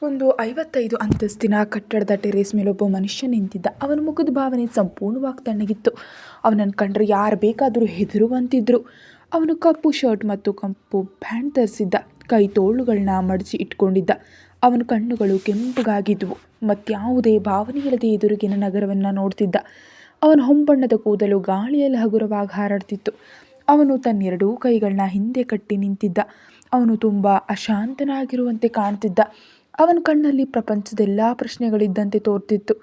ಒಂದು 55 ಅಂತಸ್ತಿನ ಕಟ್ಟಡದ ಟೆರೇಸ್ ಮೇಲೆ ಒಬ್ಬ ಮನುಷ್ಯ ನಿಂತಿದ್ದ. ಅವನ ಮುಖದ ಭಾವನೆ ಸಂಪೂರ್ಣವಾಗಿ ತಣ್ಣಗಿತ್ತು. ಅವನನ್ನು ಕಂಡ್ರೆ ಯಾರು ಬೇಕಾದರೂ ಹೆದರುವಂತಿದ್ರು. ಅವನು ಕಪ್ಪು ಶರ್ಟ್ ಮತ್ತು ಕಪ್ಪು ಪ್ಯಾಂಟ್ ಧರಿಸಿದ್ದ. ಕೈ ತೋಳುಗಳನ್ನ ಮಡಚಿ ಇಟ್ಕೊಂಡಿದ್ದ. ಅವನ ಕಣ್ಣುಗಳು ಕೆಂಪಗಾಗಿದ್ವು. ಮತ್ಯಾವುದೇ ಭಾವನೆ ಇಲ್ಲದೆ ಎದುರಿಗಿನ ನಗರವನ್ನು ನೋಡ್ತಿದ್ದ. ಅವನ ಹೊಂಬಣ್ಣದ ಕೂದಲು ಗಾಳಿಯಲ್ಲಿ ಹಗುರವಾಗಿ ಹಾರಾಡ್ತಿತ್ತು. ಅವನು ತನ್ನೆರಡೂ ಕೈಗಳನ್ನ ಹಿಂದೆ ಕಟ್ಟಿ ನಿಂತಿದ್ದ. ಅವನು ತುಂಬ ಅಶಾಂತನಾಗಿರುವಂತೆ ಕಾಣ್ತಿದ್ದ. ಅವನ ಕಣ್ಣಲ್ಲಿ ಪ್ರಪಂಚದೆಲ್ಲ ಪ್ರಶ್ನೆಗಳಿದ್ದಂತೆ ತೋರ್ತಿತ್ತು.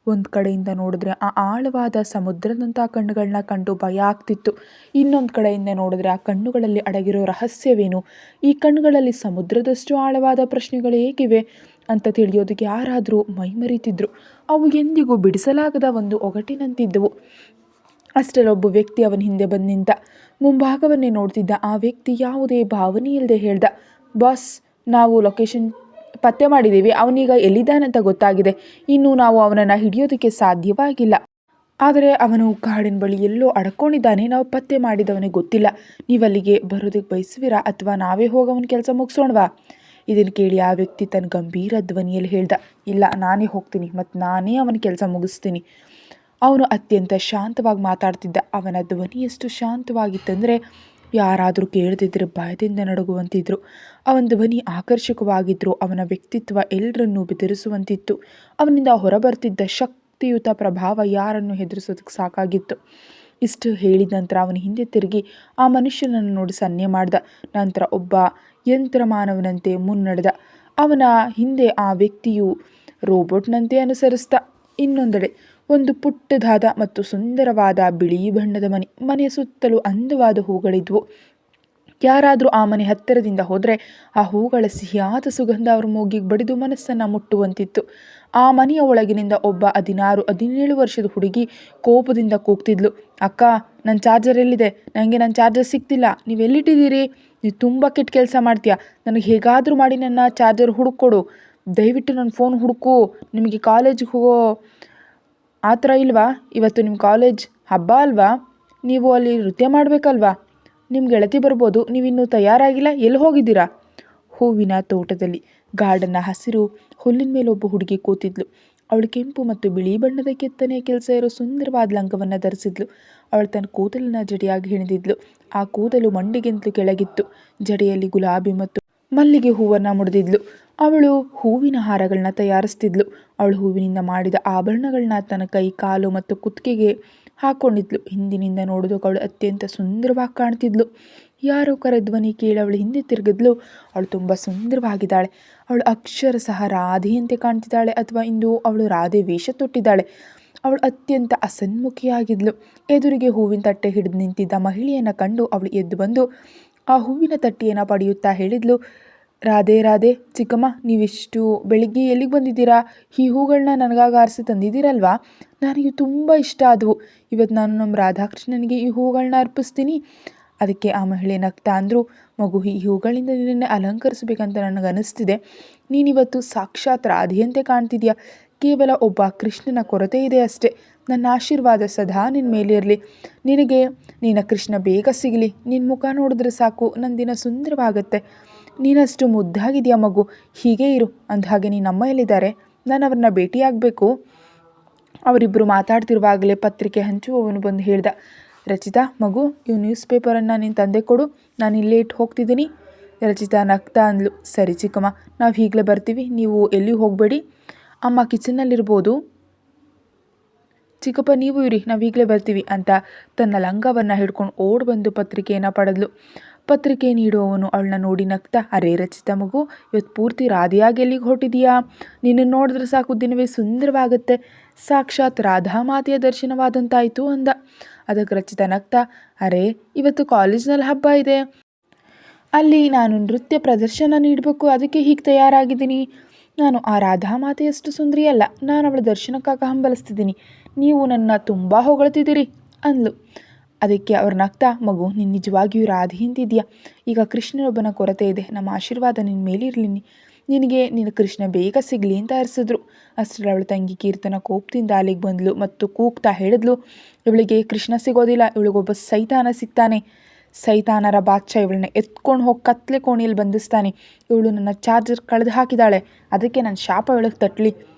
ಒಂದು ಕಡೆಯಿಂದ ನೋಡಿದ್ರೆ ಆ ಆಳವಾದ ಸಮುದ್ರದಂಥ ಕಣ್ಣುಗಳನ್ನ ಕಂಡು ಭಯ ಆಗ್ತಿತ್ತು. ಇನ್ನೊಂದು ಕಡೆಯಿಂದ ನೋಡಿದ್ರೆ ಆ ಕಣ್ಣುಗಳಲ್ಲಿ ಅಡಗಿರೋ ರಹಸ್ಯವೇನು, ಈ ಕಣ್ಣುಗಳಲ್ಲಿ ಸಮುದ್ರದಷ್ಟು ಆಳವಾದ ಪ್ರಶ್ನೆಗಳು ಹೇಗಿವೆ ಅಂತ ತಿಳಿಯೋದಕ್ಕೆ ಯಾರಾದರೂ ಮೈಮರಿತಿದ್ರು. ಅವು ಎಂದಿಗೂ ಬಿಡಿಸಲಾಗದ ಒಂದು ಒಗಟಿನಂತಿದ್ದವು. ಅಷ್ಟರೊಬ್ಬ ವ್ಯಕ್ತಿ ಅವನ ಹಿಂದೆ ಬಂದು ನಿಂತ. ಮುಂಭಾಗವನ್ನೇ ನೋಡ್ತಿದ್ದ ಆ ವ್ಯಕ್ತಿ ಯಾವುದೇ ಭಾವನೆ ಇಲ್ಲದೆ ಹೇಳ್ದ, ಬಾಸ್, ನಾವು ಲೊಕೇಶನ್ ಪತ್ತೆ ಮಾಡಿದ್ದೀವಿ. ಅವನೀಗ ಎಲ್ಲಿದ್ದಾನಂತ ಗೊತ್ತಾಗಿದೆ. ಇನ್ನು ನಾವು ಅವನನ್ನು ಹಿಡಿಯೋದಕ್ಕೆ ಸಾಧ್ಯವಾಗಿಲ್ಲ. ಆದರೆ ಅವನು ಕಾಡಿನ ಬಳಿ ಎಲ್ಲೋ ಅಡ್ಕೊಂಡಿದ್ದಾನೆ. ನಾವು ಪತ್ತೆ ಮಾಡಿದವನಿಗೆ ಗೊತ್ತಿಲ್ಲ. ನೀವಲ್ಲಿಗೆ ಬರೋದಕ್ಕೆ ಬಯಸುವಿರಾ ಅಥವಾ ನಾವೇ ಹೋಗಿ ಅವನ ಕೆಲಸ ಮುಗಿಸೋಣವಾ? ಇದನ್ನು ಕೇಳಿ ಆ ವ್ಯಕ್ತಿ ತನ್ನ ಗಂಭೀರ ಧ್ವನಿಯಲ್ಲಿ ಹೇಳ್ದ, ಇಲ್ಲ, ನಾನೇ ಹೋಗ್ತೀನಿ ಮತ್ತು ನಾನೇ ಅವನ ಕೆಲಸ ಮುಗಿಸ್ತೀನಿ. ಅವನು ಅತ್ಯಂತ ಶಾಂತವಾಗಿ ಮಾತಾಡ್ತಿದ್ದ. ಅವನ ಧ್ವನಿ ಎಷ್ಟು ಶಾಂತವಾಗಿತ್ತಂದರೆ ಯಾರಾದರೂ ಕೇಳದಿದ್ದರೆ ಭಯದಿಂದ ನಡುಗುವಂತಿದ್ರು. ಅವನ ಧ್ವನಿ ಆಕರ್ಷಕವಾಗಿದ್ದರು. ಅವನ ವ್ಯಕ್ತಿತ್ವ ಎಲ್ಲರನ್ನೂ ಬೆದರಿಸುವಂತಿತ್ತು. ಅವನಿಂದ ಹೊರಬರ್ತಿದ್ದ ಶಕ್ತಿಯುತ ಪ್ರಭಾವ ಯಾರನ್ನು ಹೆದರಿಸೋದಕ್ಕೆ ಸಾಕಾಗಿತ್ತು. ಇಷ್ಟು ಹೇಳಿದ ನಂತರ ಅವನ ಹಿಂದೆ ತಿರುಗಿ ಆ ಮನುಷ್ಯನನ್ನು ನೋಡಿ ಸನ್ನೆ ಮಾಡ್ದ. ನಂತರ ಒಬ್ಬ ಯಂತ್ರಮಾನವನಂತೆ ಮುನ್ನಡೆದ. ಅವನ ಹಿಂದೆ ಆ ವ್ಯಕ್ತಿಯು ರೋಬೋಟ್ನಂತೆ ಅನುಸರಿಸ್ದ. ಇನ್ನೊಂದೆಡೆ ಒಂದು ಪುಟ್ಟದಾದ ಮತ್ತು ಸುಂದರವಾದ ಬಿಳಿ ಬಣ್ಣದ ಮನೆಯ ಸುತ್ತಲೂ ಅಂದವಾದ ಹೂಗಳಿದ್ವು. ಯಾರಾದರೂ ಆ ಮನೆ ಹತ್ತಿರದಿಂದ ಹೋದರೆ ಆ ಹೂಗಳ ಸಿಹಿಯಾದ ಸುಗಂಧ ಅವ್ರ ಮೂಗಿಗೆ ಬಡಿದು ಮನಸ್ಸನ್ನು ಮುಟ್ಟುವಂತಿತ್ತು. ಆ ಮನೆಯ ಒಳಗಿನಿಂದ ಒಬ್ಬ 16-17 ವರ್ಷದ ಹುಡುಗಿ ಕೋಪದಿಂದ ಕೂಗ್ತಿದ್ಲು, ಅಕ್ಕ, ನನ್ನ ಚಾರ್ಜರ್ ಎಲ್ಲಿದೆ? ನನಗೆ ನನ್ನ ಚಾರ್ಜರ್ ಸಿಗ್ತಿಲ್ಲ. ನೀವೆಲ್ಲಿಟ್ಟಿದ್ದೀರಿ? ನೀವು ತುಂಬ ಕೆಟ್ಟ ಕೆಲಸ ಮಾಡ್ತೀಯಾ. ನನಗೆ ಹೇಗಾದರೂ ಮಾಡಿ ನನ್ನ ಚಾರ್ಜರ್ ಹುಡುಕೊಡು. ದಯವಿಟ್ಟು ನನ್ನ ಫೋನ್ ಹುಡುಕು. ನಿಮಗೆ ಕಾಲೇಜಿಗೆ ಹೋಗೋ ಆ ಥರ ಇಲ್ವಾ? ಇವತ್ತು ನಿಮ್ಮ ಕಾಲೇಜ್ ಹಬ್ಬ ಅಲ್ವಾ? ನೀವು ಅಲ್ಲಿ ನೃತ್ಯ ಮಾಡಬೇಕಲ್ವಾ? ನಿಮ್ಮ ಗೆಳತಿ ಬರ್ಬೋದು. ನೀವಿನ್ನೂ ತಯಾರಾಗಿಲ್ಲ. ಎಲ್ಲಿ ಹೋಗಿದ್ದೀರಾ? ಹೂವಿನ ತೋಟದಲ್ಲಿ ಗಾರ್ಡನ್ನ ಹಸಿರು ಹುಲ್ಲಿನ ಮೇಲೆ ಒಬ್ಬ ಹುಡುಗಿ ಕೂತಿದ್ಲು. ಅವಳು ಕೆಂಪು ಮತ್ತು ಬಿಳಿ ಬಣ್ಣದ ಕೆತ್ತನೆಯ ಕೆಲಸ ಇರೋ ಸುಂದರವಾದ ಲಂಗವನ್ನು ಧರಿಸಿದ್ಲು. ಅವಳು ತನ್ನ ಕೂದಲನ್ನು ಜಡೆಯಾಗಿ ಹೆಣೆದಿದ್ಲು. ಆ ಕೂದಲು ಮಂಡಿಗಿಂತಲೂ ಕೆಳಗಿತ್ತು. ಜಡೆಯಲ್ಲಿ ಗುಲಾಬಿ ಮತ್ತು ಮಲ್ಲಿಗೆ ಹೂವನ್ನು ಮುಡಿದಿದ್ಲು. ಅವಳು ಹೂವಿನ ಹಾರಗಳನ್ನ ತಯಾರಿಸ್ತಿದ್ಲು. ಅವಳು ಹೂವಿನಿಂದ ಮಾಡಿದ ಆಭರಣಗಳನ್ನ ತನ್ನ ಕೈ, ಕಾಲು ಮತ್ತು ಕುತ್ತಿಗೆಗೆ ಹಾಕ್ಕೊಂಡಿದ್ಲು. ಹಿಂದಿನಿಂದ ನೋಡೋದಕ್ಕೆ ಅವಳು ಅತ್ಯಂತ ಸುಂದರವಾಗಿ ಕಾಣ್ತಿದ್ಲು. ಯಾರೋ ಕರೆ ಧ್ವನಿ ಕೇಳಿ ಅವಳು ಹಿಂದೆ ತಿರುಗಿದ್ಲು. ಅವಳು ತುಂಬ ಸುಂದರವಾಗಿದ್ದಾಳೆ. ಅವಳು ಅಕ್ಷರಶಃ ರಾಧೆಯಂತೆ ಕಾಣ್ತಿದ್ದಾಳೆ, ಅಥವಾ ಇಂದು ಅವಳು ರಾಧೆ ವೇಷ ತೊಟ್ಟಿದ್ದಾಳೆ. ಅವಳು ಅತ್ಯಂತ ಅಸನ್ಮುಖಿಯಾಗಿದ್ಲು. ಎದುರಿಗೆ ಹೂವಿನ ತಟ್ಟೆ ಹಿಡಿದು ನಿಂತಿದ್ದ ಮಹಿಳೆಯನ್ನು ಕಂಡು ಅವಳು ಎದ್ದು ಬಂದು ಆ ಹೂವಿನ ತಟ್ಟೆಯನ್ನು ಪಡೆಯುತ್ತಾ ಹೇಳಿದ್ಲು, ರಾಧೆ ರಾಧೆ, ಚಿಕ್ಕಮ್ಮ, ನೀವಿಷ್ಟು ಬೆಳಿಗ್ಗೆ ಎಲ್ಲಿಗೆ ಬಂದಿದ್ದೀರಾ? ಈ ಹೂಗಳನ್ನ ನನಗಾಗಿ ಆರಿಸಿ ತಂದಿದ್ದೀರಲ್ವಾ? ನನಗೆ ತುಂಬ ಇಷ್ಟ ಆದವು. ಇವತ್ತು ನಾನು ನಮ್ಮ ರಾಧಾಕೃಷ್ಣನಿಗೆ ಈ ಹೂಗಳನ್ನ ಅರ್ಪಿಸ್ತೀನಿ. ಅದಕ್ಕೆ ಆ ಮಹಿಳೆ ನಗ್ತಾ ಅಂದರು, ಮಗು, ಈ ಹೂಗಳಿಂದ ನಿನ್ನನ್ನು ಅಲಂಕರಿಸಬೇಕಂತ ನನಗನ್ನಿಸ್ತಿದೆ. ನೀನಿವತ್ತು ಸಾಕ್ಷಾತ್ ರಾಧೆಯಂತೆ ಕಾಣ್ತಿದ್ಯಾ. ಕೇವಲ ಒಬ್ಬ ಕೃಷ್ಣನ ಕೊರತೆ ಇದೆ ಅಷ್ಟೇ. ನನ್ನ ಆಶೀರ್ವಾದ ಸದಾ ನಿನ್ನ ಮೇಲಿರಲಿ. ನಿನಗೆ ನಿನ್ನ ಕೃಷ್ಣ ಬೇಗ ಸಿಗಲಿ. ನಿನ್ನ ಮುಖ ನೋಡಿದ್ರೆ ಸಾಕು, ನನ್ನ ದಿನ ಸುಂದರವಾಗುತ್ತೆ. ನೀನಷ್ಟು ಮುದ್ದಾಗಿದೆಯಾ ಮಗು, ಹೀಗೇ ಇರು. ಅಂದಹಾಗೆ ನೀನು ಅಮ್ಮ ಎಲ್ಲಿದ್ದಾರೆ? ನಾನು ಅವ್ರನ್ನ ಭೇಟಿಯಾಗಬೇಕು. ಅವರಿಬ್ಬರು ಮಾತಾಡ್ತಿರುವಾಗಲೇ ಪತ್ರಿಕೆ ಹಂಚುವವನು ಬಂದು ಹೇಳ್ದ, ರಚಿತಾ ಮಗು, ಇವು ನ್ಯೂಸ್ ಪೇಪರನ್ನು ನಿನ್ನ ತಂದೆ ಕೊಡು, ನಾನು ಇಲ್ಲೇ ಇಟ್ಟು ಹೋಗ್ತಿದ್ದೀನಿ. ರಚಿತಾ ನಗ್ತಾ ಅಂದ್ಲು, ಸರಿ ಚಿಕ್ಕಮ್ಮ, ನಾವು ಈಗಲೇ ಬರ್ತೀವಿ, ನೀವು ಎಲ್ಲಿ ಹೋಗಬೇಡಿ. ಅಮ್ಮ ಕಿಚನ್ನಲ್ಲಿರ್ಬೋದು, ಚಿಕ್ಕಪ್ಪ ನೀವು ಇರಿ, ನಾವು ಈಗಲೇ ಬರ್ತೀವಿ ಅಂತ ತನ್ನ ಲಂಗವನ್ನು ಹಿಡ್ಕೊಂಡು ಓಡಿ ಬಂದು ಪತ್ರಿಕೆಯನ್ನು ಪಡೆದ್ಲು. ಪತ್ರಿಕೆ ನೀಡುವವನು ಅವಳನ್ನ ನೋಡಿ ನಗ್ತಾ, ಅರೇ ರಚಿತಾ ಮಗು, ಇವತ್ತು ಪೂರ್ತಿ ರಾಧೆಯಾಗಿ ಎಲ್ಲಿಗೆ ಹೊರಟಿದೀಯಾ? ನಿನ್ನನ್ನು ನೋಡಿದ್ರೆ ಸಾಕು ದಿನವೇ ಸುಂದರವಾಗುತ್ತೆ. ಸಾಕ್ಷಾತ್ ರಾಧಾಮಾತೆಯ ದರ್ಶನವಾದಂತಾಯಿತು ಅಂದ. ಅದಕ್ಕೆ ರಚಿತಾ ನಗ್ತಾ, ಅರೇ ಇವತ್ತು ಕಾಲೇಜ್ನಲ್ಲಿ ಹಬ್ಬ ಇದೆ, ಅಲ್ಲಿ ನಾನು ನೃತ್ಯ ಪ್ರದರ್ಶನ ನೀಡಬೇಕು, ಅದಕ್ಕೆ ಹೀಗೆ ತಯಾರಾಗಿದ್ದೀನಿ. ನಾನು ಆ ರಾಧಾಮಾತೆಯಷ್ಟು ಸುಂದರಿಯಲ್ಲ. ನಾನು ಅವಳ ದರ್ಶನಕ್ಕಾಗಿ ಹಂಬಲಿಸ್ತಿದ್ದೀನಿ. ನೀವು ನನ್ನ ತುಂಬ ಹೊಗಳ್ತಿದ್ದೀರಿ ಅಂದ್ಲು. ಅದಕ್ಕೆ ಅವ್ರು ನಗ್ತಾ, ಮಗು, ನೀನು ನಿಜವಾಗಿಯೂ ರಾಧೆ ಅಂತಿದ್ಯಾ. ಈಗ ಕೃಷ್ಣನೊಬ್ಬನ ಕೊರತೆ ಇದೆ. ನಮ್ಮ ಆಶೀರ್ವಾದ ನಿನ್ನ ಮೇಲಿರಲಿ. ನಿನಗೆ ನಿನ್ನ ಕೃಷ್ಣ ಬೇಗ ಸಿಗಲಿ ಅಂತ ಹರಿಸಿದ್ರು. ಅಷ್ಟರಲ್ಲಿ ಅವಳ ತಂಗಿ ಕೀರ್ತನ ಕೋಪದಿಂದ ಅಲ್ಲಿಗೆ ಬಂದಳು ಮತ್ತು ಕೂಗ್ತಾ ಹೇಳಿದ್ಲು, ಇವಳಿಗೆ ಕೃಷ್ಣ ಸಿಗೋದಿಲ್ಲ, ಇವಳಿಗೊಬ್ಬ ಸೈತಾನ ಸಿಗ್ತಾನೆ. ಸೈತಾನರ ಬಾದ್ಶಾ ಇವಳನ್ನ ಎತ್ಕೊಂಡು ಹೋಗಿ ಕತ್ಲೆ ಕೋಣೆಯಲ್ಲಿ ಬಂಧಿಸ್ತಾನೆ. ಇವಳು ನನ್ನ ಚಾರ್ಜರ್ ಕಳೆದು ಹಾಕಿದ್ದಾಳೆ, ಅದಕ್ಕೆ ನನ್ನ ಶಾಪ ಇವಳಿಗೆ ತಟ್ಟಲಿ.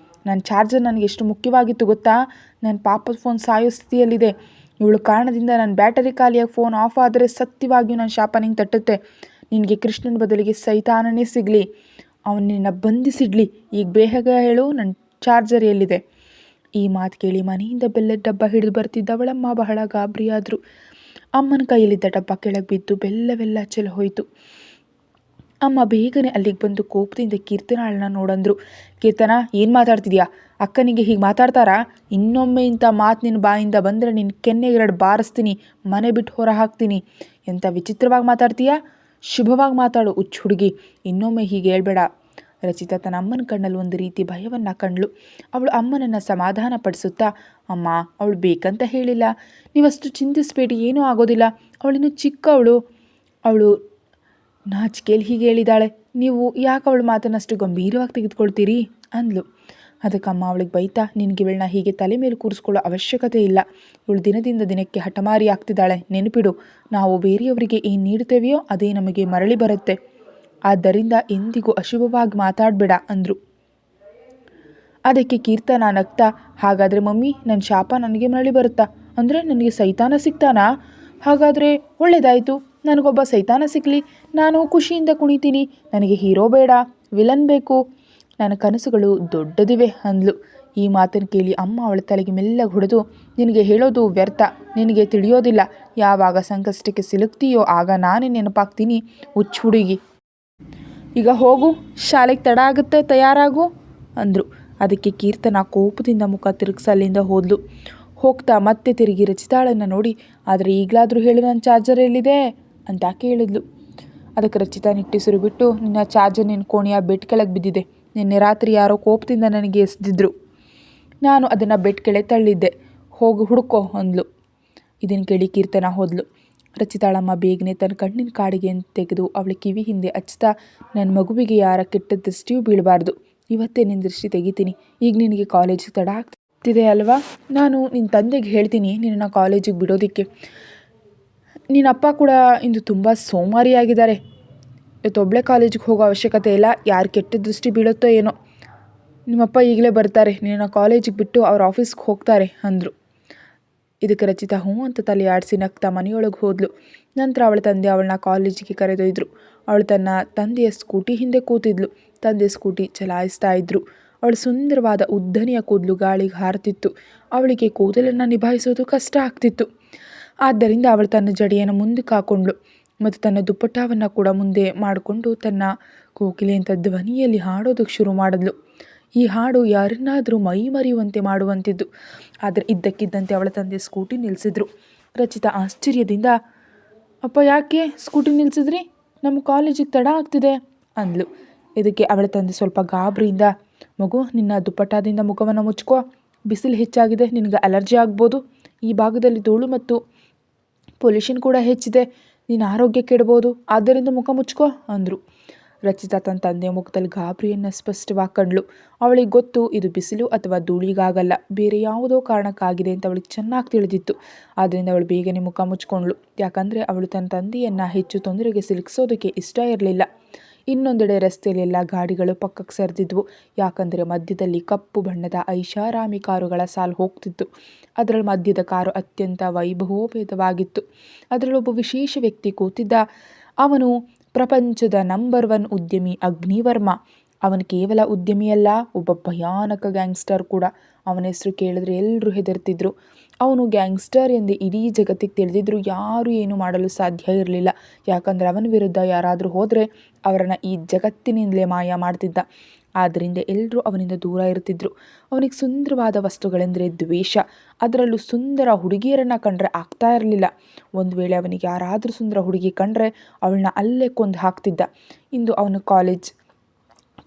ನನ್ನ ಚಾರ್ಜರ್ ನನಗೆ ಎಷ್ಟು ಮುಖ್ಯವಾಗಿತ್ತು ಗೊತ್ತಾ? ನನ್ನ ಪಾಪದ ಫೋನ್ ಸಾಯೋ ಸ್ಥಿತಿಯಲ್ಲಿದೆ. ಇವಳು ಕಾರಣದಿಂದ ನನ್ನ ಬ್ಯಾಟರಿ ಖಾಲಿಯಾಗಿ ಫೋನ್ ಆಫ್ ಆದರೆ ಸತ್ಯವಾಗಿಯೂ ನನ್ನ ಶಾಪ ನಿಂಗೆ ತಟ್ಟುತ್ತೆ. ನಿನಗೆ ಕೃಷ್ಣನ ಬದಲಿಗೆ ಸೈತಾನನೇ ಸಿಗಲಿ, ಅವನು ನಿನ್ನ ಬಂಧಿಸಿಡ್ಲಿ. ಈಗ ಬೇಗ ಹೇಳು, ನನ್ನ ಚಾರ್ಜರ್ ಎಲ್ಲಿದೆ? ಈ ಮಾತು ಕೇಳಿ ಮನೆಯಿಂದ ಬೆಲ್ಲದ ಡಬ್ಬ ಹಿಡಿದು ಬರ್ತಿದ್ದವಳಮ್ಮ ಬಹಳ ಗಾಬರಿಯಾದರು. ಅಮ್ಮನ ಕೈಯಲ್ಲಿದ್ದ ಡಬ್ಬ ಕೆಳಗೆ ಬಿದ್ದು ಬೆಲ್ಲವೆಲ್ಲ ಚೆಲ್ಲಿ ಹೋಯಿತು. ಅಮ್ಮ ಬೇಗನೆ ಅಲ್ಲಿಗೆ ಬಂದು ಕೋಪದಿಂದ ಕೀರ್ತನಾಳನ್ನ ನೋಡಂದ್ರು. ಕೀರ್ತನ, ಏನು ಮಾತಾಡ್ತಿದ್ಯಾ? ಅಕ್ಕನಿಗೆ ಹೀಗೆ ಮಾತಾಡ್ತಾರಾ? ಇನ್ನೊಮ್ಮೆ ಇಂಥ ಮಾತು ನಿನ್ನ ಬಾಯಿಂದ ಬಂದರೆ ನಿನ್ನ ಕೆನ್ನೆಗೆ ಬಾರಿಸ್ತೀನಿ, ಮನೆ ಬಿಟ್ಟು ಹೊರ ಹಾಕ್ತೀನಿ. ಎಂಥ ವಿಚಿತ್ರವಾಗಿ ಮಾತಾಡ್ತೀಯಾ? ಶುಭವಾಗಿ ಮಾತಾಡು ಹುಚ್ಚು ಹುಡುಗಿ, ಇನ್ನೊಮ್ಮೆ ಹೀಗೆ ಹೇಳ್ಬೇಡ. ರಚಿತಾ ತನ್ನ ಅಮ್ಮನ ಕಣ್ಣಲ್ಲಿ ಒಂದು ರೀತಿ ಭಯವನ್ನು ಕಂಡ್ಳು. ಅವಳು ಅಮ್ಮನನ್ನು ಸಮಾಧಾನ ಪಡಿಸುತ್ತಾ, ಅಮ್ಮ ಅವಳು ಬೇಕಂತ ಹೇಳಿಲ್ಲ, ನೀವಷ್ಟು ಚಿಂತಿಸಬೇಡಿ, ಏನೂ ಆಗೋದಿಲ್ಲ, ಅವಳಿನ್ನೂ ಚಿಕ್ಕವಳು, ಅವಳು ನಾಚಿಕೆಯಲ್ಲಿ ಹೀಗೆ ಹೇಳಿದಾಳೆ, ನೀವು ಯಾಕೆ ಅವಳು ಮಾತನ್ನಷ್ಟು ಗಂಭೀರವಾಗಿ ತೆಗೆದುಕೊಳ್ತೀರಿ ಅಂದ್ಲು. ಅದಕ್ಕಮ್ಮ ಅವಳಿಗೆ ಬೈತಾ, ನಿನಗೆ ಇವಳನ್ನ ಹೀಗೆ ತಲೆ ಮೇಲೆ ಕೂರಿಸ್ಕೊಳ್ಳೋ ಅವಶ್ಯಕತೆ ಇಲ್ಲ. ಇವಳು ದಿನದಿಂದ ದಿನಕ್ಕೆ ಹಠಮಾರಿ ಆಗ್ತಿದ್ದಾಳೆ. ನೆನಪಿಡು, ನಾವು ಬೇರೆಯವರಿಗೆ ಏನು ನೀಡುತ್ತೇವೆಯೋ ಅದೇ ನಮಗೆ ಮರಳಿ ಬರುತ್ತೆ. ಆದ್ದರಿಂದ ಎಂದಿಗೂ ಅಶುಭವಾಗಿ ಮಾತಾಡಬೇಡ ಅಂದರು. ಅದಕ್ಕೆ ಕೀರ್ತನ ನಗ್ತಾ, ಹಾಗಾದರೆ ಮಮ್ಮಿ ನನ್ನ ಶಾಪ ನನಗೆ ಮರಳಿ ಬರುತ್ತಾ? ಅಂದರೆ ನನಗೆ ಸೈತಾನ ಸಿಗ್ತಾನಾ? ಹಾಗಾದರೆ ಒಳ್ಳೆಯದಾಯಿತು, ನನಗೊಬ್ಬ ಸೈತಾನ ಸಿಗಲಿ, ನಾನು ಖುಷಿಯಿಂದ ಕುಣಿತೀನಿ. ನನಗೆ ಹೀರೋ ಬೇಡ, ವಿಲನ್ ಬೇಕು, ನನ್ನ ಕನಸುಗಳು ದೊಡ್ಡದಿವೆ ಅಂದ್ಲು. ಈ ಮಾತನ್ನು ಕೇಳಿ ಅಮ್ಮ ಅವಳ ತಲೆಗೆ ಮೆಲ್ಲಗೆ ಹೊಡೆದು, ನಿನಗೆ ಹೇಳೋದು ವ್ಯರ್ಥ, ನಿನಗೆ ತಿಳಿಯೋದಿಲ್ಲ. ಯಾವಾಗ ಸಂಕಷ್ಟಕ್ಕೆ ಸಿಲುಕ್ತೀಯೋ ಆಗ ನಾನೇ ನೆನಪಾಗ್ತೀನಿ, ಹುಚ್ಚು ಹುಡುಗಿ. ಈಗ ಹೋಗು, ಶಾಲೆಗೆ ತಡ ಆಗುತ್ತೆ, ತಯಾರಾಗು ಅಂದರು. ಅದಕ್ಕೆ ಕೀರ್ತನ ಕೋಪದಿಂದ ಮುಖ ತಿರುಗಿಸಿ ಅಲ್ಲಿಂದ ಹೋದ್ಲು. ಹೋಗ್ತಾ ಮತ್ತೆ ತಿರುಗಿ ರಚಿತಾಳನ್ನು ನೋಡಿ, ಆದರೆ ಈಗಲಾದರೂ ಹೇಳು, ನನ್ನ ಚಾರ್ಜರ್ ಎಲ್ಲಿದೆ ಅಂತ ಕೇಳಿದ್ಲು. ಅದಕ್ಕೆ ರಚಿತಾ ನಿಟ್ಟುಸಿರು ಬಿಟ್ಟು, ನಿನ್ನ ಚಾರ್ಜರ್ ನಿನ್ನ ಕೋಣೆಯ ಬೆಡ್ ಕೆಳಗೆ ಬಿದ್ದಿದೆ. ನಿನ್ನೆ ರಾತ್ರಿ ಯಾರೋ ಕೋಪದಿಂದ ನನಗೆ ಎಸೆದಿದ್ರು, ನಾನು ಅದನ್ನು ಬೆಡ್ ಕೆಳಗೆ ತಳ್ಳಿದ್ದೆ, ಹೋಗಿ ಹುಡುಕೋ ಅಂದ್ಲು. ಇದನ್ನು ಕೇಳಿ ಕೀರ್ತನ ಹೋದ್ಲು. ರಚಿತಾಳಮ್ಮ ಬೇಗನೆ ತನ್ನ ಕಣ್ಣಿನ ಕಾಡಿಗೆ ತೆಗೆದು ಅವಳ ಕಿವಿ ಹಿಂದೆ ಹಚ್ತಾ, ನನ್ನ ಮಗುವಿಗೆ ಯಾರ ಕೆಟ್ಟ ದೃಷ್ಟಿಯೂ ಬೀಳಬಾರ್ದು, ಇವತ್ತೇ ನಿನ್ನ ದೃಷ್ಟಿ ತೆಗಿತೀನಿ. ಈಗ ನಿನಗೆ ಕಾಲೇಜಿಗೆ ತಡ ಆಗ್ತಿದೆ ಅಲ್ವಾ? ನಾನು ನಿನ್ನ ತಂದೆಗೆ ಹೇಳ್ತೀನಿ ನಿನ್ನ ಕಾಲೇಜಿಗೆ ಬಿಡೋದಕ್ಕೆ. ನಿನ್ನಪ್ಪ ಕೂಡ ಇಂದು ತುಂಬ ಸೋಮಾರಿಯಾಗಿದ್ದಾರೆ. ಇವತ್ತೊಬ್ಬಳೇ ಕಾಲೇಜಿಗೆ ಹೋಗೋ ಅವಶ್ಯಕತೆ ಇಲ್ಲ, ಯಾರು ಕೆಟ್ಟ ದೃಷ್ಟಿ ಬೀಳುತ್ತೋ ಏನೋ. ನಿಮ್ಮಪ್ಪ ಈಗಲೇ ಬರ್ತಾರೆ, ನಿನ್ನ ಕಾಲೇಜಿಗೆ ಬಿಟ್ಟು ಅವ್ರ ಆಫೀಸ್ಗೆ ಹೋಗ್ತಾರೆ ಅಂದರು. ಇದಕ್ಕೆ ರಚಿತಾ ಹ್ಞೂ ಅಂತ ತಲೆ ಆಡಿಸಿ ನಗ್ತಾ ಮನೆಯೊಳಗೆ ಹೋದ್ಲು. ನಂತರ ಅವಳ ತಂದೆ ಅವಳನ್ನ ಕಾಲೇಜಿಗೆ ಕರೆದೊಯ್ದರು. ಅವಳು ತನ್ನ ತಂದೆಯ ಸ್ಕೂಟಿ ಹಿಂದೆ ಕೂತಿದ್ಲು. ತಂದೆ ಸ್ಕೂಟಿ ಚಲಾಯಿಸ್ತಾ ಇದ್ದರು. ಅವಳು ಸುಂದರವಾದ ಉದ್ದನೆಯ ಕೂದಲು ಗಾಳಿಗೆ ಹಾರುತ್ತಿತ್ತು. ಅವಳಿಗೆ ಕೂದಲನ್ನು ನಿಭಾಯಿಸೋದು ಕಷ್ಟ ಆಗ್ತಿತ್ತು. ಆದ್ದರಿಂದ ಅವಳು ತನ್ನ ಜಡೆಯನ್ನು ಮುಂದಕ್ಕೆ ಹಾಕೊಂಡ್ಳು ಮತ್ತು ತನ್ನ ದುಪ್ಪಟ್ಟವನ್ನು ಕೂಡ ಮುಂದೆ ಮಾಡಿಕೊಂಡು ತನ್ನ ಕೋಕಿಲೆಯಂಥ ಧ್ವನಿಯಲ್ಲಿ ಹಾಡೋದಕ್ಕೆ ಶುರು ಮಾಡಿದ್ಲು. ಈ ಹಾಡು ಯಾರನ್ನಾದರೂ ಮೈ ಮರೆಯುವಂತೆ ಮಾಡುವಂತಿದ್ದು. ಆದರೆ ಇದ್ದಕ್ಕಿದ್ದಂತೆ ಅವಳ ತಂದೆ ಸ್ಕೂಟಿ ನಿಲ್ಲಿಸಿದ್ರು. ರಚಿತಾ ಆಶ್ಚರ್ಯದಿಂದ, ಅಪ್ಪ ಯಾಕೆ ಸ್ಕೂಟಿ ನಿಲ್ಲಿಸಿದ್ರಿ? ನಮ್ಮ ಕಾಲೇಜಿಗೆ ತಡ ಆಗ್ತಿದೆ ಅಂದ್ಲು. ಇದಕ್ಕೆ ಅವಳ ತಂದೆ ಸ್ವಲ್ಪ ಗಾಬರಿಯಿಂದ, ಮಗು ನಿನ್ನ ದುಪ್ಪಟ್ಟದಿಂದ ಮುಖವನ್ನು ಮುಚ್ಕೋ, ಬಿಸಿಲು ಹೆಚ್ಚಾಗಿದೆ, ನಿನಗೆ ಅಲರ್ಜಿ ಆಗ್ಬೋದು, ಈ ಭಾಗದಲ್ಲಿ ಧೂಳು ಮತ್ತು ಪೊಲ್ಯೂಷನ್ ಕೂಡ ಹೆಚ್ಚಿದೆ, ನಿನ್ನ ಆರೋಗ್ಯ ಕೆಡ್ಬೋದು, ಆದ್ದರಿಂದ ಮುಖ ಮುಚ್ಕೋ ಅಂದರು. ರಚಿತಾ ತನ್ನ ತಂದೆಯ ಮುಖದಲ್ಲಿ ಗಾಬರಿಯನ್ನು ಸ್ಪಷ್ಟವಾಗಿ ಕಂಡ್ಳು. ಅವಳಿಗೆ ಗೊತ್ತು ಇದು ಬಿಸಿಲು ಅಥವಾ ಧೂಳಿಗಾಗಲ್ಲ, ಬೇರೆ ಯಾವುದೋ ಕಾರಣಕ್ಕಾಗಿದೆ ಅಂತ ಅವಳಿಗೆ ಚೆನ್ನಾಗಿ ತಿಳಿದಿತ್ತು. ಆದ್ದರಿಂದ ಅವಳು ಬೇಗನೆ ಮುಖ ಮುಚ್ಕೊಂಡ್ಳು. ಯಾಕಂದರೆ ಅವಳು ತನ್ನ ತಂದೆಯನ್ನು ಹೆಚ್ಚು ತೊಂದರೆಗೆ ಸಿಲುಕಿಸೋದಕ್ಕೆ ಇಷ್ಟ ಇರಲಿಲ್ಲ. ಇನ್ನೊಂದೆಡೆ ರಸ್ತೆಯಲ್ಲೆಲ್ಲ ಗಾಡಿಗಳು ಪಕ್ಕಕ್ಕೆ ಸರಿದಿದ್ವು. ಯಾಕಂದರೆ ಮಧ್ಯದಲ್ಲಿ ಕಪ್ಪು ಬಣ್ಣದ ಐಷಾರಾಮಿ ಕಾರುಗಳ ಸಾಲು ಹೋಗ್ತಿತ್ತು. ಅದರಲ್ಲಿ ಮಧ್ಯದ ಕಾರು ಅತ್ಯಂತ ವೈಭವೋಪೇತವಾಗಿತ್ತು. ಅದರಲ್ಲೊಬ್ಬ ವಿಶೇಷ ವ್ಯಕ್ತಿ ಕೂತಿದ್ದ. ಅವನು ಪ್ರಪಂಚದ ನಂಬರ್ 1 ಉದ್ಯಮಿ ಅಗ್ನಿವರ್ಮ. ಅವನು ಕೇವಲ ಉದ್ಯಮಿಯಲ್ಲ, ಒಬ್ಬ ಭಯಾನಕ ಗ್ಯಾಂಗ್ಸ್ಟರ್ ಕೂಡ. ಅವನ ಹೆಸರು ಕೇಳಿದ್ರೆ ಎಲ್ಲರೂ ಹೆದರ್ತಿದ್ರು. ಅವನು ಗ್ಯಾಂಗ್ಸ್ಟರ್ ಎಂದೇ ಇಡೀ ಜಗತ್ತಿಗೆ ತಿಳಿದಿದ್ರು ಯಾರೂ ಏನೂ ಮಾಡಲು ಸಾಧ್ಯ ಇರಲಿಲ್ಲ. ಯಾಕಂದರೆ ಅವನ ವಿರುದ್ಧ ಯಾರಾದರೂ ಹೋದರೆ ಅವರನ್ನು ಈ ಜಗತ್ತಿನಿಂದಲೇ ಮಾಯ ಮಾಡ್ತಿದ್ದ. ಆದ್ದರಿಂದ ಎಲ್ಲರೂ ಅವನಿಂದ ದೂರ ಇರ್ತಿದ್ರು. ಅವನಿಗೆ ಸುಂದರವಾದ ವಸ್ತುಗಳೆಂದರೆ ದ್ವೇಷ. ಅದರಲ್ಲೂ ಸುಂದರ ಹುಡುಗಿಯರನ್ನು ಕಂಡ್ರೆ ಆಗ್ತಾ ಇರಲಿಲ್ಲ. ಒಂದು ವೇಳೆ ಅವನಿಗೆ ಯಾರಾದರೂ ಸುಂದರ ಹುಡುಗಿ ಕಂಡ್ರೆ ಅವಳನ್ನ ಅಲ್ಲೇ ಕೊಂದು ಹಾಕ್ತಿದ್ದ. ಇಂದು ಅವನು ಕಾಲೇಜ್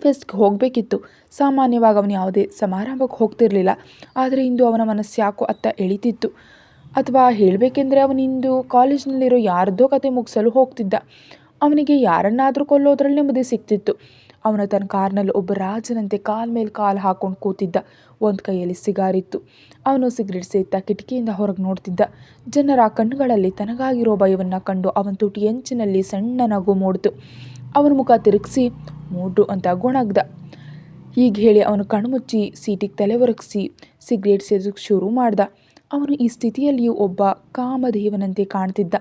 ಫೆಸ್ಟ್ಗೆ ಹೋಗಬೇಕಿತ್ತು. ಸಾಮಾನ್ಯವಾಗಿ ಅವನು ಯಾವುದೇ ಸಮಾರಂಭಕ್ಕೆ ಹೋಗ್ತಿರಲಿಲ್ಲ. ಆದರೆ ಇಂದು ಅವನ ಮನಸ್ಸು ಯಾಕೋ ಅತ್ತ ಎಳಿತಿತ್ತು. ಅಥವಾ ಹೇಳಬೇಕೆಂದರೆ ಅವನಿಂದು ಕಾಲೇಜಿನಲ್ಲಿರೋ ಯಾರದ್ದೋ ಕತೆ ಮುಗಿಸಲು ಹೋಗ್ತಿದ್ದ. ಅವನಿಗೆ ಯಾರನ್ನಾದರೂ ಕೊಲ್ಲೋದ್ರಲ್ಲಿ ನೆಮ್ಮದಿ ಸಿಗ್ತಿತ್ತು. ಅವನು ತನ್ನ ಕಾರ್ನಲ್ಲಿ ಒಬ್ಬ ರಾಜನಂತೆ ಕಾಲ್ ಮೇಲೆ ಕಾಲು ಹಾಕೊಂಡು ಕೂತಿದ್ದ. ಒಂದು ಕೈಯಲ್ಲಿ ಸಿಗಾರಿತ್ತು. ಅವನು ಸಿಗರೇಟ್ ಸೇದ್ತಾ ಕಿಟಕಿಯಿಂದ ಹೊರಗೆ ನೋಡ್ತಿದ್ದ. ಜನರ ಕಣ್ಣುಗಳಲ್ಲಿ ತನಗಾಗಿರೋ ಭಯವನ್ನು ಕಂಡು ಅವನ ತುಟಿ ಎಂಚಿನಲ್ಲಿ ಸಣ್ಣ ನಗು ಮೂಡಿತು. ಅವನ ಮುಖ ತಿರುಗಿಸಿ ಮೂಡ್ರು ಅಂತ ಗೊಣಗ್ದ. ಹೀಗೆ ಹೇಳಿ ಅವನು ಕಣ್ಮುಚ್ಚಿ ಸೀಟಿಗೆ ತಲೆ ಒರಗಿಸಿ ಸಿಗರೇಟ್ ಸೇದೋಕ್ಕೆ ಶುರು ಮಾಡ್ದ. ಅವನು ಈ ಸ್ಥಿತಿಯಲ್ಲಿಯೂ ಒಬ್ಬ ಕಾಮದೇವನಂತೆ ಕಾಣ್ತಿದ್ದ.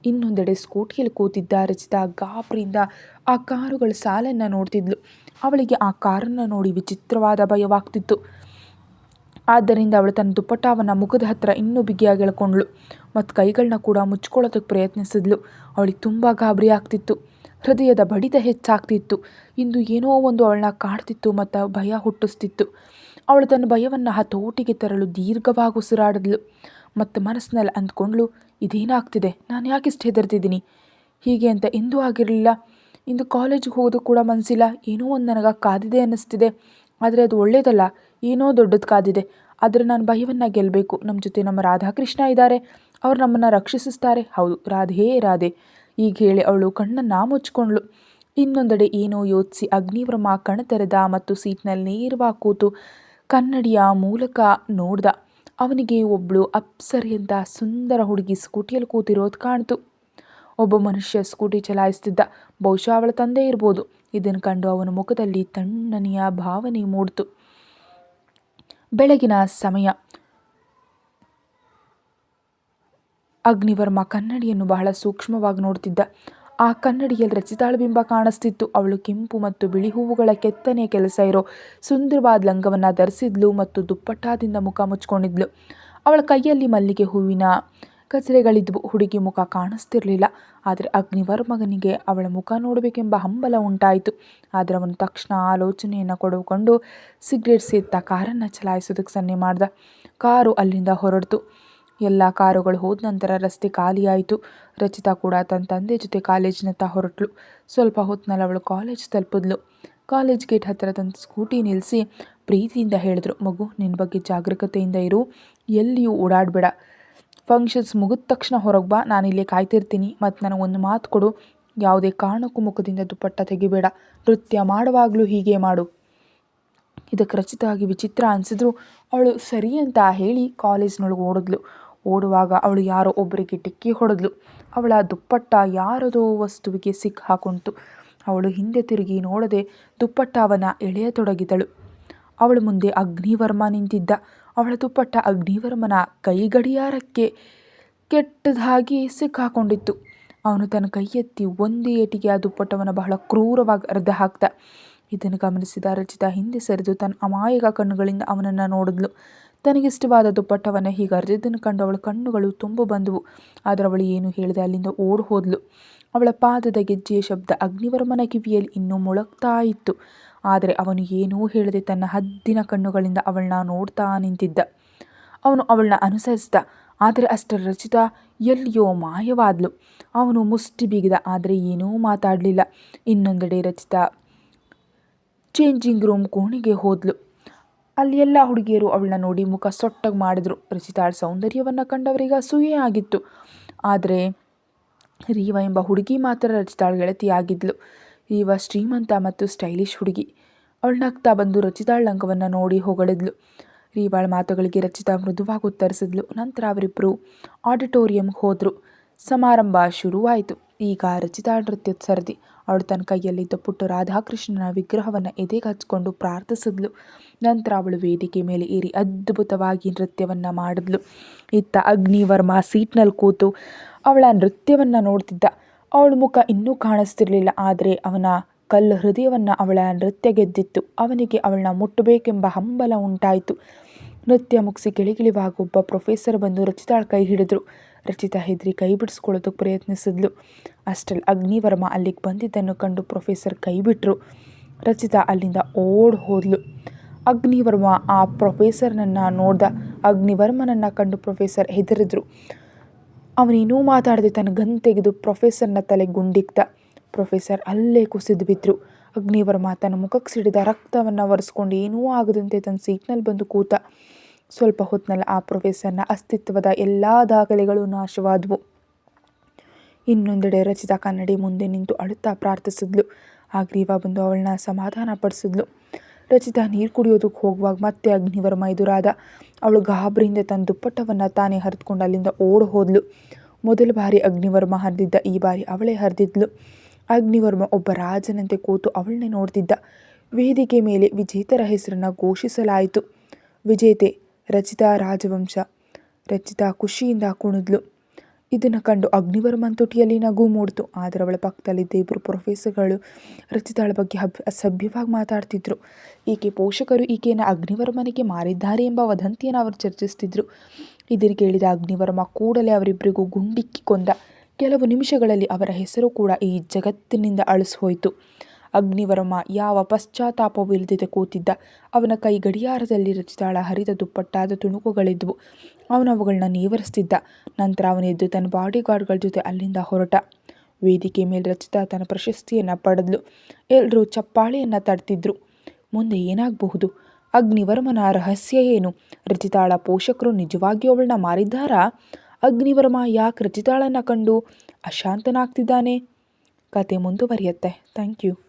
ಇನ್ನೊಂದೆಡೆ ಸ್ಕೂಟಿಯಲ್ಲಿ ಕೂತಿದ್ದ ರಚಿತಾ ಗಾಬರಿಯಿಂದ ಆ ಕಾರುಗಳ ಸಾಲನ್ನು ನೋಡ್ತಿದ್ಲು. ಅವಳಿಗೆ ಆ ಕಾರನ್ನು ನೋಡಿ ವಿಚಿತ್ರವಾದ ಭಯವಾಗ್ತಿತ್ತು. ಆದ್ದರಿಂದ ಅವಳು ತನ್ನ ದುಪ್ಪಟ್ಟವನ್ನು ಮುಖದ ಹತ್ತಿರ ಇನ್ನೂ ಬಿಗಿಯಾಗಿ ಎಳ್ಕೊಂಡ್ಳು ಮತ್ತು ಕೈಗಳನ್ನ ಕೂಡ ಮುಚ್ಕೊಳ್ಳೋದಕ್ಕೆ ಪ್ರಯತ್ನಿಸಿದ್ಲು. ಅವಳಿಗೆ ತುಂಬ ಗಾಬರಿ ಆಗ್ತಿತ್ತು. ಹೃದಯದ ಬಡಿತ ಹೆಚ್ಚಾಗ್ತಿತ್ತು. ಇಂದು ಏನೋ ಒಂದು ಅವಳನ್ನ ಕಾಡ್ತಿತ್ತು ಮತ್ತು ಭಯ ಹುಟ್ಟಿಸ್ತಿತ್ತು. ಅವಳು ತನ್ನ ಭಯವನ್ನು ಹತೋಟಿಗೆ ತರಲು ದೀರ್ಘವಾಗಿ ಉಸಿರಾಡಿದ್ಲು ಮತ್ತು ಮನಸ್ಸಿನಲ್ಲಿ ಅಂದ್ಕೊಂಡ್ಳು, ಇದೇನಾಗ್ತಿದೆ, ನಾನು ಯಾಕಿಷ್ಟು ಹೆದರ್ತಿದ್ದೀನಿ, ಹೀಗೆ ಅಂತ ಎಂದೂ ಆಗಿರಲಿಲ್ಲ. ಇಂದು ಕಾಲೇಜಿಗೆ ಹೋಗೋದು ಕೂಡ ಮನಸ್ಸಿಲ್ಲ. ಏನೋ ಒಂದು ನನಗೆ ಕಾದಿದೆ ಅನ್ನಿಸ್ತಿದೆ. ಆದರೆ ಅದು ಒಳ್ಳೇದಲ್ಲ, ಏನೋ ದೊಡ್ಡದು ಕಾದಿದೆ. ಆದರೆ ನಾನು ಭಯವನ್ನು ಗೆಲ್ಲಬೇಕು. ನಮ್ಮ ಜೊತೆ ನಮ್ಮ ರಾಧಾಕೃಷ್ಣ ಇದ್ದಾರೆ, ಅವ್ರು ನಮ್ಮನ್ನು ರಕ್ಷಿಸ್ತಾರೆ. ಹೌದು, ರಾಧೆ. ಈಗ ಹೇಳಿ ಅವಳು ಕಣ್ಣನ್ನು ಮುಚ್ಕೊಂಡ್ಳು. ಇನ್ನೊಂದೆಡೆ ಏನೋ ಯೋಚಿಸಿ ಅಗ್ನಿವರ್ಮ ಕಣ್ಣು ತೆರೆದ ಮತ್ತು ಸೀಟ್ನಲ್ಲಿ ನೇರವಾಗಿ ಕೂತು ಕನ್ನಡಿಯ ಮೂಲಕ ನೋಡ್ದ. ಅವನಿಗೆ ಒಬ್ಬಳು ಅಪ್ಸರೆಯಂಥ ಸುಂದರ ಹುಡುಗಿ ಸ್ಕೂಟಿಯಲ್ಲಿ ಕೂತಿರೋದು ಕಾಣ್ತು. ಒಬ್ಬ ಮನುಷ್ಯ ಸ್ಕೂಟಿ ಚಲಾಯಿಸ್ತಿದ್ದ. ಬಹುಶಃ ಅವಳ ತಂದೆ ಇರ್ಬೋದು. ಇದನ್ನು ಕಂಡು ಅವನ ಮುಖದಲ್ಲಿ ತಣ್ಣನೆಯ ಭಾವನೆ ಮೂಡ್ತು. ಬೆಳಗಿನ ಸಮಯ. ಅಗ್ನಿವರ್ಮ ಕನ್ನಡಿಯನ್ನು ಬಹಳ ಸೂಕ್ಷ್ಮವಾಗಿ ನೋಡ್ತಿದ್ದ. ಆ ಕನ್ನಡಿಯಲ್ಲಿ ರಚಿತಾಳ ಬಿಂಬ ಕಾಣಿಸ್ತಿತ್ತು. ಅವಳು ಕೆಂಪು ಮತ್ತು ಬಿಳಿ ಹೂವುಗಳ ಕೆತ್ತನೆಯ ಕೆಲಸ ಇರೋ ಸುಂದರವಾದ ಲಂಗವನ್ನು ಧರಿಸಿದ್ಲು ಮತ್ತು ದುಪ್ಪಟ್ಟಾದಿಂದ ಮುಖ ಮುಚ್ಕೊಂಡಿದ್ಲು. ಅವಳ ಕೈಯಲ್ಲಿ ಮಲ್ಲಿಗೆ ಹೂವಿನ ಕಚರೆಗಳಿದ್ವು. ಹುಡುಗಿ ಮುಖ ಕಾಣಿಸ್ತಿರ್ಲಿಲ್ಲ. ಆದರೆ ಅಗ್ನಿವರ್ಮನಿಗೆ ಅವಳ ಮುಖ ನೋಡಬೇಕೆಂಬ ಹಂಬಲ ಉಂಟಾಯಿತು. ಆದರೆ ಅವನು ತಕ್ಷಣ ಆಲೋಚನೆಯನ್ನು ಕೊಡುಕೊಂಡು ಸಿಗರೇಟ್ ಸೇದ್ತಾ ಕಾರನ್ನು ಚಲಾಯಿಸೋದಕ್ಕೆ ಸನ್ನೆ ಮಾಡ್ದ. ಕಾರು ಅಲ್ಲಿಂದ ಹೊರಡ್ತು. ಎಲ್ಲ ಕಾರುಗಳು ಹೋದ ನಂತರ ರಸ್ತೆ ಖಾಲಿಯಾಯಿತು. ರಚಿತಾ ಕೂಡ ತನ್ನ ತಂದೆ ಜೊತೆ ಕಾಲೇಜಿನತ್ತ ಹೊರಟ್ಲು. ಸ್ವಲ್ಪ ಹೊತ್ತಿನಲ್ಲಿ ಅವಳು ಕಾಲೇಜ್ ತಲುಪಿದ್ಲು. ಕಾಲೇಜ್ ಗೇಟ್ ಹತ್ತಿರ ತನ್ನ ಸ್ಕೂಟಿ ನಿಲ್ಲಿಸಿ ಪ್ರೀತಿಯಿಂದ ಹೇಳಿದ್ರು, ಮಗು, ನಿನ್ನ ಬಗ್ಗೆ ಜಾಗರೂಕತೆಯಿಂದ ಇರು, ಎಲ್ಲಿಯೂ ಓಡಾಡಬೇಡ. ಫಂಕ್ಷನ್ಸ್ ಮುಗಿದ ತಕ್ಷಣ ಹೊರಗೆ ಬಾ, ನಾನಿಲ್ಲೇ ಕಾಯ್ತಿರ್ತೀನಿ. ಮತ್ತು ನನಗೊಂದು ಮಾತು ಕೊಡು, ಯಾವುದೇ ಕಾರಣಕ್ಕೂ ಮುಖದಿಂದ ದುಪ್ಪಟ್ಟ ತೆಗಿಬೇಡ. ನೃತ್ಯ ಮಾಡುವಾಗಲೂ ಹೀಗೆ ಮಾಡು. ಇದಕ್ಕೆ ರಚಿತಾಗಿ ವಿಚಿತ್ರ ಅನಿಸಿದ್ರು ಅವಳು ಸರಿ ಅಂತ ಹೇಳಿ ಕಾಲೇಜ್ನೊಳಗೆ ಓಡಿದ್ಲು. ಓಡುವಾಗ ಅವಳು ಯಾರೋ ಒಬ್ಬರಿಗೆ ಡಿಕ್ಕಿ ಹೊಡೆದ್ಲು. ಅವಳ ದುಪ್ಪಟ್ಟ ಯಾರದೋ ವಸ್ತುವಿಗೆ ಸಿಕ್ಕಿ ಹಾಕೊಂತು. ಅವಳು ಹಿಂದೆ ತಿರುಗಿ ನೋಡದೆ ದುಪ್ಪಟ್ಟವನ್ನು ಎಳೆಯತೊಡಗಿದಳು. ಅವಳ ಮುಂದೆ ಅಗ್ನಿವರ್ಮ ನಿಂತಿದ್ದ. ಅವಳ ದುಪ್ಪಟ್ಟ ಅಗ್ನಿವರ್ಮನ ಕೈಗಡಿಯಾರಕ್ಕೆ ಕೆಟ್ಟದಾಗಿ ಸಿಕ್ಕಾಕೊಂಡಿತ್ತು. ಅವನು ತನ್ನ ಕೈ ಎತ್ತಿ ಒಂದೇ ಏಟಿಗೆ ಆ ದುಪ್ಪಟ್ಟವನ್ನು ಬಹಳ ಕ್ರೂರವಾಗಿ ಅರ್ಧ ಹಾಕ್ದ. ಇದನ್ನು ಗಮನಿಸಿದ ರಚಿತಾ ಹಿಂದೆ ಸರಿದು ತನ್ನ ಅಮಾಯಕ ಕಣ್ಣುಗಳಿಂದ ಅವನನ್ನು ನೋಡಿದ್ಲು. ತನಗಿಷ್ಟವಾದ ದುಪ್ಪಟ್ಟವನ್ನು ಹೀಗೆ ಅರ್ಜಿದ್ದನ್ನು ಕಂಡು ಅವಳ ಕಣ್ಣುಗಳು ತುಂಬು ಬಂದವು. ಆದರೆ ಅವಳು ಏನು ಹೇಳಿದೆ ಅಲ್ಲಿಂದ ಓಡಿ ಹೋದ್ಲು. ಅವಳ ಪಾದದ ಗೆಜ್ಜೆಯ ಶಬ್ದ ಅಗ್ನಿವರ್ಮನ ಕಿವಿಯಲ್ಲಿ ಇನ್ನೂ ಮೊಳಗ್ತಾ ಇತ್ತು. ಆದರೆ ಅವನು ಏನೂ ಹೇಳದೆ ತನ್ನ ಹದ್ದಿನ ಕಣ್ಣುಗಳಿಂದ ಅವಳನ್ನ ನೋಡ್ತಾ ನಿಂತಿದ್ದ. ಅವನು ಅವಳನ್ನ ಅನುಸರಿಸಿದ. ಆದರೆ ಅಷ್ಟರ ರಚಿತಾ ಎಲ್ಲಿಯೋ ಮಾಯವಾದ್ಲು. ಅವನು ಮುಷ್ಟಿ ಬಿಗಿದ, ಆದರೆ ಏನೂ ಮಾತಾಡಲಿಲ್ಲ. ಇನ್ನೊಂದೆಡೆ ರಚಿತಾ ಚೇಂಜಿಂಗ್ ರೂಮ್ ಕೋಣೆಗೆ ಹೋದ್ಲು. ಅಲ್ಲಿ ಎಲ್ಲ ಹುಡುಗಿಯರು ಅವಳನ್ನ ನೋಡಿ ಮುಖ ಸೊಟ್ಟಾಗಿ ಮಾಡಿದ್ರು. ರಚಿತಾಳ ಸೌಂದರ್ಯವನ್ನು ಕಂಡವರಿಗೆ ಅಸೂಯೆ ಆಗಿತ್ತು. ಆದರೆ ರೀವಾ ಎಂಬ ಹುಡುಗಿ ಮಾತ್ರ ರಚಿತಾಳ ಗೆಳತಿಯಾಗಿದ್ಲು. ರೀವಾ ಶ್ರೀಮಂತ ಮತ್ತು ಸ್ಟೈಲಿಶ್ ಹುಡುಗಿ. ಅವಳು ನಗ್ತಾ ಬಂದು ರಚಿತಾಳ ಲಂಗವನ್ನು ನೋಡಿ ಹೊಗಳಿದ್ಲು. ರೀವಾಳ ಮಾತುಗಳಿಗೆ ರಚಿತಾ ಮೃದುವಾಗಿ ಉತ್ತರಿಸಿದ್ಲು. ನಂತರ ಅವರಿಬ್ಬರು ಆಡಿಟೋರಿಯಂಗೆ ಹೋದರು. ಸಮಾರಂಭ ಶುರುವಾಯಿತು. ಈಗ ರಚಿತಾಳ ನೃತ್ಯದ ಸರದಿ. ಅವಳು ತನ್ನ ಕೈಯಲ್ಲಿದ್ದ ಪುಟ್ಟ ರಾಧಾಕೃಷ್ಣನ ವಿಗ್ರಹವನ್ನು ಎದೆಗೆ ಹಚ್ಕೊಂಡು ಪ್ರಾರ್ಥಿಸಿದ್ಲು. ನಂತರ ಅವಳು ವೇದಿಕೆ ಮೇಲೆ ಏರಿ ಅದ್ಭುತವಾಗಿ ನೃತ್ಯವನ್ನು ಮಾಡಿದ್ಲು. ಇತ್ತ ಅಗ್ನಿವರ್ಮ ಸೀಟ್ನಲ್ಲಿ ಕೂತು ಅವಳ ನೃತ್ಯವನ್ನು ನೋಡ್ತಿದ್ದ. ಅವಳ ಮುಖ ಇನ್ನೂ ಕಾಣಿಸ್ತಿರ್ಲಿಲ್ಲ. ಆದರೆ ಅವನ ಕಲ್ಲು ಹೃದಯವನ್ನು ಅವಳ ನೃತ್ಯ ಗೆದ್ದಿತ್ತು. ಅವನಿಗೆ ಅವಳನ್ನ ಮುಟ್ಟಬೇಕೆಂಬ ಹಂಬಲ ಉಂಟಾಯಿತು. ನೃತ್ಯ ಮುಗಿಸಿ ಗಿಳಿಗಿಳಿವಾಗ ಒಬ್ಬ ಪ್ರೊಫೆಸರ್ ಬಂದು ರಚಿತಾಳ ಕೈ ಹಿಡಿದ್ರು. ರಚಿತಾ ಹೆದರಿ ಕೈ ಬಿಡಿಸ್ಕೊಳ್ಳೋದಕ್ಕೆ ಪ್ರಯತ್ನಿಸಿದ್ಲು. ಅಷ್ಟರಲ್ಲಿ ಅಗ್ನಿವರ್ಮ ಅಲ್ಲಿಗೆ ಬಂದಿದ್ದನ್ನು ಕಂಡು ಪ್ರೊಫೆಸರ್ ಕೈ ಬಿಟ್ಟರು. ರಚಿತಾ ಅಲ್ಲಿಂದ ಓಡ್ ಹೋದ್ಲು. ಅಗ್ನಿವರ್ಮ ಆ ಪ್ರೊಫೆಸರ್ನನ್ನು ನೋಡ್ದ. ಅಗ್ನಿವರ್ಮನನ್ನು ಕಂಡು ಪ್ರೊಫೆಸರ್ ಹೆದರಿದ್ರು. ಅವನೇನೂ ಮಾತಾಡದೆ ತನ್ನ ಗನ್ ತೆಗೆದು ಪ್ರೊಫೆಸರ್ನ ತಲೆ ಗುಂಡಿಕ್ತ. ಪ್ರೊಫೆಸರ್ ಅಲ್ಲೇ ಕುಸಿದು ಬಿದ್ದರು. ಅಗ್ನಿವರ್ಮ ತನ್ನ ಮುಖಕ್ಕೆ ಸಿಡಿದ ರಕ್ತವನ್ನು ಒರೆಸ್ಕೊಂಡು ಏನೂ ಆಗದಂತೆ ತನ್ನ ಸೀಟ್ನಲ್ಲಿ ಬಂದು ಕೂತ. ಸ್ವಲ್ಪ ಹೊತ್ತಿನಲ್ಲಿ ಆ ಪ್ರೊಫೆಸರ್ನ ಅಸ್ತಿತ್ವದ ಎಲ್ಲ ದಾಖಲೆಗಳು ನಾಶವಾದವು. ಇನ್ನೊಂದೆಡೆ ರಚಿತಾ ಕನ್ನಡಿ ಮುಂದೆ ನಿಂತು ಅಳುತ್ತಾ ಪ್ರಾರ್ಥಿಸಿದ್ಲು. ಆಗ್ರೀವಾ ಬಂದು ಅವಳನ್ನ ಸಮಾಧಾನ ಪಡಿಸಿದ್ಲು. ರಚಿತಾ ನೀರು ಕುಡಿಯೋದಕ್ಕೆ ಹೋಗುವಾಗ ಮತ್ತೆ ಅಗ್ನಿವರ್ಮ ಎದುರಾದ. ಅವಳು ಗಾಬರಿಯಿಂದ ತನ್ನ ದುಪ್ಪಟ್ಟವನ್ನು ತಾನೇ ಹರಿದುಕೊಂಡು ಅಲ್ಲಿಂದ ಓಡಿ ಹೋದ್ಲು. ಮೊದಲ ಬಾರಿ ಅಗ್ನಿವರ್ಮ ಹರಿದಿದ್ದ, ಈ ಬಾರಿ ಅವಳೇ ಹರಿದಿದ್ಲು. ಅಗ್ನಿವರ್ಮ ಒಬ್ಬ ರಾಜನಂತೆ ಕೂತು ಅವಳನ್ನೇ ನೋಡ್ತಿದ್ದ. ವೇದಿಕೆ ಮೇಲೆ ವಿಜೇತರ ಹೆಸರನ್ನು ಘೋಷಿಸಲಾಯಿತು. ವಿಜೇತೆ ರಚಿತಾ ರಾಜವಂಶ. ರಚಿತಾ ಖುಷಿಯಿಂದ ಕುಣಿದ್ಲು. ಇದನ್ನು ಕಂಡು ಅಗ್ನಿವರ್ಮನ ತುಟಿಯಲ್ಲಿ ನಗು ಮೂಡಿತು. ಆದರೆ ಅವಳ ಪಕ್ಕದಲ್ಲಿದ್ದ ಇಬ್ಬರು ಪ್ರೊಫೆಸರ್ಗಳು ರಚಿತಾಳ ಬಗ್ಗೆ ಅಸಭ್ಯವಾಗಿ ಮಾತಾಡ್ತಿದ್ರು. ಈಕೆ ಪೋಷಕರು ಈಕೆಯನ್ನು ಅಗ್ನಿವರ್ಮನಿಗೆ ಮಾರಿದ್ದಾರೆ ಎಂಬ ವದಂತಿಯನ್ನು ಅವರು ಚರ್ಚಿಸ್ತಿದ್ರು. ಇದನ್ನು ಕೇಳಿದ ಅಗ್ನಿವರ್ಮ ಕೂಡಲೇ ಅವರಿಬ್ಬರಿಗೂ ಗುಂಡಿಕ್ಕಿ ಕೊಂದ. ಕೆಲವು ನಿಮಿಷಗಳಲ್ಲಿ ಅವರ ಹೆಸರು ಕೂಡ ಈ ಜಗತ್ತಿನಿಂದ ಅಳಿಸೋಯ್ತು. ಅಗ್ನಿವರ್ಮ ಯಾವ ಪಶ್ಚಾತ್ತಾಪವೂ ಇಲ್ಲದೆ ಕೂತಿದ್ದ. ಅವನ ಕೈ ಗಡಿಯಾರದಲ್ಲಿ ರಚಿತಾಳ ಹರಿದ ದುಪ್ಪಟ್ಟಾದ ತುಣುಕುಗಳಿದ್ವು. ಅವನು ಅವುಗಳನ್ನ ನೇವರಿಸ್ತಿದ್ದ. ನಂತರ ಅವನೆದ್ದು ತನ್ನ ಬಾಡಿಗಾರ್ಡ್ಗಳ ಜೊತೆ ಅಲ್ಲಿಂದ ಹೊರಟ. ವೇದಿಕೆ ಮೇಲೆ ರಚಿತಾ ತನ್ನ ಪ್ರಶಸ್ತಿಯನ್ನು ಪಡೆದ್ಲು. ಎಲ್ಲರೂ ಚಪ್ಪಾಳೆಯನ್ನು ತಡ್ತಿದ್ರು. ಮುಂದೆ ಏನಾಗಬಹುದು? ಅಗ್ನಿವರ್ಮನ ರಹಸ್ಯ ಏನು? ರಚಿತಾಳ ಪೋಷಕರು ನಿಜವಾಗಿಯೂ ಅವಳನ್ನ ಮಾರಿದ್ದಾರಾ? ಅಗ್ನಿವರ್ಮ ಯಾಕೆ ರಚಿತಾಳನ್ನು ಕಂಡು ಅಶಾಂತನಾಗ್ತಿದ್ದಾನೆ? ಕತೆ ಮುಂದುವರಿಯುತ್ತೆ. Thank you.